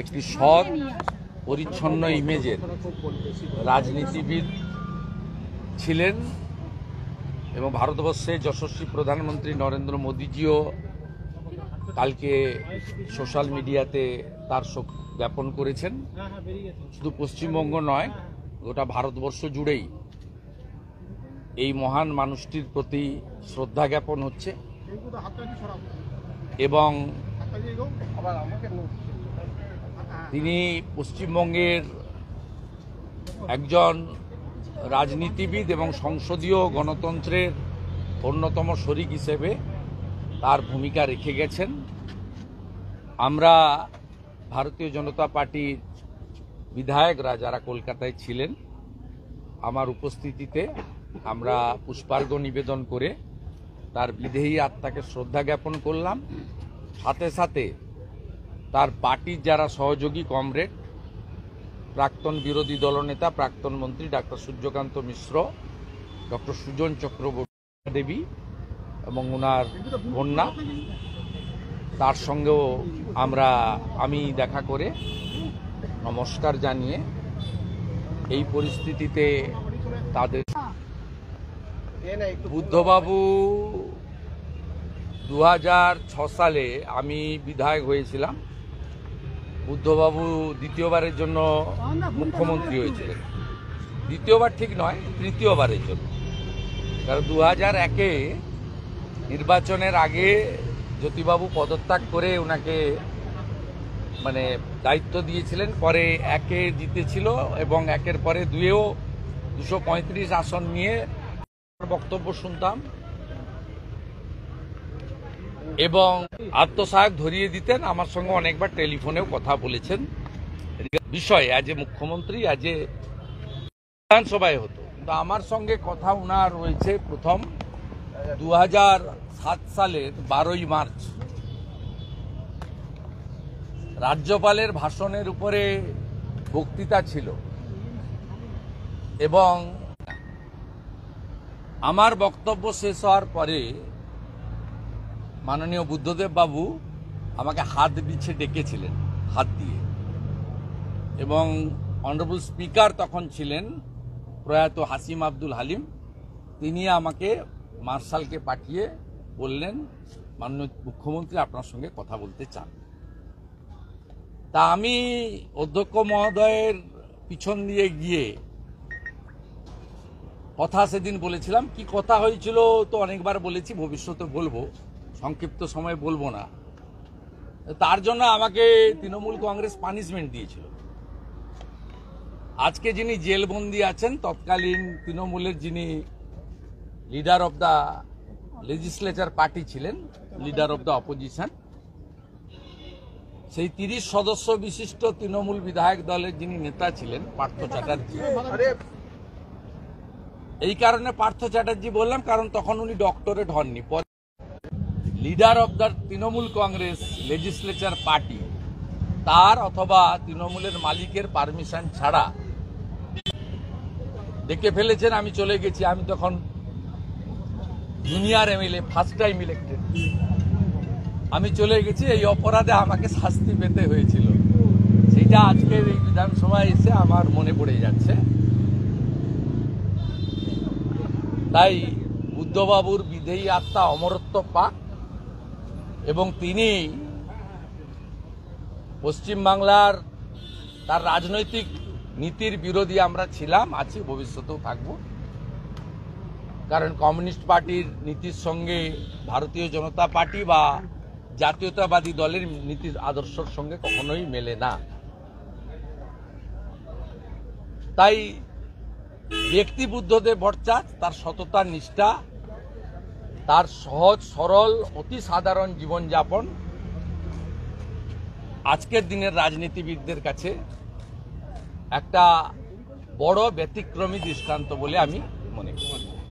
একটি সৎ পরিচ্ছন্ন ইমেজের রাজনীতিবিদ ছিলেন এবং ভারতবর্ষে যশস্বী প্রধানমন্ত্রী নরেন্দ্র মোদীজিও কালকে সোশ্যাল মিডিয়াতে তার শোক জ্ঞাপন করেছেন। শুধু পশ্চিমবঙ্গ নয়, গোটা ভারতবর্ষ জুড়েই এই মহান মানুষটির প্রতি শ্রদ্ধা জ্ঞাপন হচ্ছে এবং তিনি পশ্চিমবঙ্গের একজন রাজনীতিবিদ এবং সংসদীয় গণতন্ত্রের অন্যতম শরিক হিসেবে তার ভূমিকা রেখে গেছেন। আমরা ভারতীয় জনতা পার্টির বিধায়করা যারা কলকাতায় ছিলেন, আমার উপস্থিতিতে আমরা পুষ্পার্ঘ্য নিবেদন করে তার বিদেহী আত্মাকে শ্রদ্ধা জ্ঞাপন করলাম। সাথে সাথে তার পার্টির যারা সহযোগী কমরেড, প্রাক্তন বিরোধী দলনেতা প্রাক্তন মন্ত্রী ডাক্তার সূর্যকান্ত মিশ্র, ডক্টর সুজন চক্রবর্তী দেবী এবং ওনার কন্যা, তার সঙ্গেও আমি দেখা করে নমস্কার জানিয়ে এই পরিস্থিতিতে তাদের বুদ্ধবাবু 2006 সালে আমি বিধায়ক হয়েছিলাম। বুদ্ধবাবু দ্বিতীয়বারের জন্য মুখ্যমন্ত্রী হয়েছিলেন। দ্বিতীয়বার ঠিক নয়, তৃতীয়বারের জন্য। কারণ 2001-এ নির্বাচনের আগে জ্যোতিবাবু পদত্যাগ করে ওনাকে দায়িত্ব দিয়েছিলেন। পরে 1-এ জিতেছিল এবং 1-এর পরে 2-এও 235 আসন নিয়ে বক্তব্য শুনতাম এবং আত্মসহায়ক ধরিয়ে দিতেন। আমার সঙ্গে অনেকবার টেলিফোনেও কথা বলেছেন বিষয় আজ মুখ্যমন্ত্রী, আজ বিধানসভায় হতো। কিন্তু আমার সঙ্গে কথা ওনার রয়েছে প্রথম 2007 সালের 12ই মার্চ রাজ্যপালের ভাষণের উপরে বক্তৃতা ছিল এবং আমার বক্তব্য শেষ হওয়ার পরে মাননীয় বুদ্ধদেব বাবু আমাকে হাত বিছে ডেকেছিলেন, হাত দিয়ে, এবং অনারেবল স্পিকার তখন ছিলেন প্রয়াত হাসিম আব্দুল হালিম। তিনি আমাকে মার্শালকে পাঠিয়ে বললেন, মাননীয় মুখ্যমন্ত্রী আপনার সঙ্গে কথা বলতে চান। তা আমি অধ্যক্ষ মহোদয়ের পিছন দিয়ে গিয়ে কথা সেদিন বলেছিলাম। কি কথা হয়েছিল তো অনেকবার বলেছি, ভবিষ্যতে বলবো, সংক্ষিপ্ত সময় বলবো না। তার জন্য আমাকে তৃণমূল কংগ্রেস পানিশমেন্ট দিয়েছিল। আজকে যিনি জেলবন্দি আছেন, তৎকালীন তৃণমূলের যিনি leader of the legislature party ছিলেন, লিডার অব দ্য অপোজিশন, সেই 30 সদস্য বিশিষ্ট তৃণমূল বিধায়ক দলের যিনি নেতা ছিলেন পার্থ চ্যাটার্জি। এই কারণে পার্থ চ্যাটার্জি বললাম, কারণ তখন উনি ডক্টরেট হননি। Leader of the Trinamool Congress legislature party, তার অথবা তৃণমূলের মালিকের পারমিশন ছাড়া ডেকে ফেলেছেন। আমি চলে গেছি। আমি তখন junior MLA, first time elected. আমি চলে গেছি। এই অপরাধে আমাকে শাস্তি পেতে হয়েছিল। সেটা আজকের এই বিধানসভায় এসে আমার মনে পড়ে যাচ্ছে। তাই বুদ্ধবাবুর বিদেহী আত্মা অমরত্ব পাক এবং তিনি পশ্চিমবাংলার তার রাজনৈতিক নীতির বিরোধী আমরা ছিলাম, আছি, ভবিষ্যতেও থাকব। কারণ কমিউনিস্ট পার্টির নীতির সঙ্গে ভারতীয় জনতা পার্টি বা জাতীয়তাবাদী দলের নীতির আদর্শের সঙ্গে কখনোই মেলে না। তাই ব্যক্তি বুদ্ধদেব ভট্টাচার্য, তার সততা, নিষ্ঠা, তার সহজ সরল অতি সাধারণ জীবনযাপন আজকের দিনের রাজনীতিবিদদের কাছে একটা বড় ব্যতিক্রমী দৃষ্টান্ত বলে আমি